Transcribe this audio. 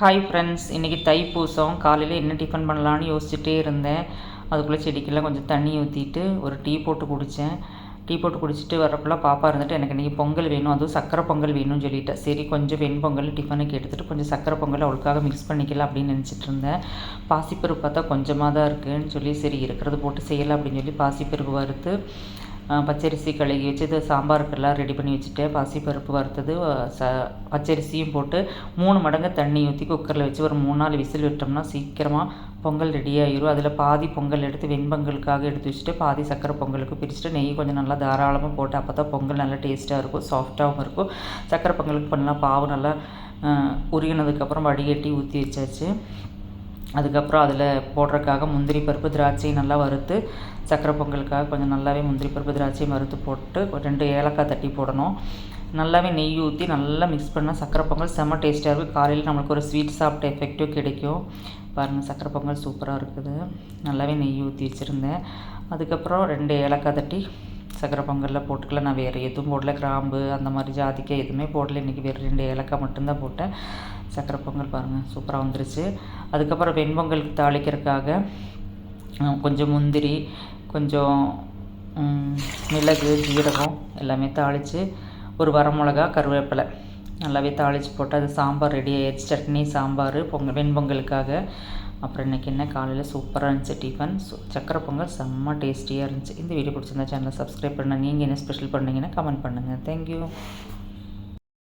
Hi friends, இன்றைக்கி தைப்பூசம். காலையில் என்ன டிஃபன் பண்ணலான்னு யோசிச்சுட்டே இருந்தேன். அதுக்குள்ளே செடிக்கெல்லாம் கொஞ்சம் தண்ணி ஊற்றிட்டு ஒரு டீ போட்டு குடித்தேன். டீ போட்டு குடிச்சிட்டு வரக்குள்ள பாப்பா இருந்துட்டு எனக்கு இன்றைக்கி பொங்கல் வேணும், அதுவும் சக்கரை பொங்கல் வேணும்னு சொல்லிட்டேன். சரி, கொஞ்சம் வெண்பொங்கல் டிஃபனுக்கு எடுத்துகிட்டு கொஞ்சம் சக்கரை பொங்கல் அவளுக்காக மிக்ஸ் பண்ணிக்கலாம் அப்படின்னு நினச்சிட்டு இருந்தேன். பாசிப்பருப்பு பார்த்தா கொஞ்சமாக தான் இருக்குதுன்னு சொல்லி சரி இருக்கிறது போட்டு செய்யலாம் அப்படின்னு சொல்லி பாசிப்பருப்பு வறுத்து பச்சரிசி கழுகி வச்சு இது சாம்பாருக்கெல்லாம் ரெடி பண்ணி வச்சுட்டேன். பாசிப்பருப்பு வறுத்தது பச்சரிசியும் போட்டு 3 மடங்கு தண்ணி ஊற்றி குக்கரில் வச்சு ஒரு 3-4 விசில் விட்டோம்னா சீக்கிரமாக பொங்கல் ரெடி ஆகிரும். அதில் பாதி பொங்கல் எடுத்து வெண்பொங்கலுக்காக எடுத்து வச்சுட்டு பாதி சக்கரை பொங்கலுக்கு பிரிச்சுட்டு நெய் கொஞ்சம் நல்லா தாராளமாக போட்டு அப்போ தான் பொங்கல் நல்லா டேஸ்ட்டாக இருக்கும், சாஃப்டாகவும் இருக்கும். சக்கரை பொங்கலுக்கு பண்ணலாம். பாவு நல்லா உருகினதுக்கப்புறம் வடிகட்டி ஊற்றி வச்சாச்சு. அதுக்கப்புறம் அதில் போடுறதுக்காக முந்திரி பருப்பு திராட்சை நல்லா வறுத்து சக்கரை பொங்கலுக்காக கொஞ்சம் நல்லாவே முந்திரி பருப்பு திராட்சையும் வறுத்து போட்டு 2 ஏலக்காய் தட்டி போடணும். நல்லாவே நெய் ஊற்றி நல்லா மிக்ஸ் பண்ணால் சக்கரை பொங்கல் செம்ம டேஸ்ட்டாக இருக்கும். காலையில் நம்மளுக்கு ஒரு ஸ்வீட் சாப்பிட்ட எஃபெக்டிவ் கிடைக்கும். பாருங்கள், சக்கரை பொங்கல் சூப்பராக இருக்குது. நல்லாவே நெய் ஊற்றி வச்சுருந்தேன். அதுக்கப்புறம் 2 ஏலக்காய் தட்டி சக்கரை பொங்கலில் போட்டுக்கலாம். நான் வேறு எதுவும் போடல, கிராம்பு அந்த மாதிரி ஜாதிக்காய் எதுவுமே போடல. இன்றைக்கி வேறு 2 ஏலக்காய் மட்டும்தான் போட்டேன். சக்கரை பொங்கல் பாருங்கள் சூப்பராக வந்துருச்சு. அதுக்கப்புறம் வெண்பொங்கலுக்கு தாளிக்கிறதுக்காக கொஞ்சம் முந்திரி, கொஞ்சம் மிளகு, ஜீரகம் எல்லாமே தாளித்து ஒரு வரமிளகா, கருவேப்பிலை நல்லாவே தாளித்து போட்டு அது சாம்பார் ரெடி ஆயிடுச்சு. சட்னி, சாம்பார், வெண்பொங்கலுக்காக. அப்புறம் இன்றைக்கி என்ன காலையில் சூப்பராக இருந்துச்சு டிஃபன். சக்கரை பொங்கல் செம்ம டேஸ்டியாக இருந்துச்சு. இந்த வீடியோ பிடிச்சிருந்தா சேனலை சப்ஸ்கிரைப் பண்ண. நீங்கள் என்ன ஸ்பெஷல் பண்ணிங்கன்னா கமெண்ட் பண்ணுங்கள். தேங்க்யூ.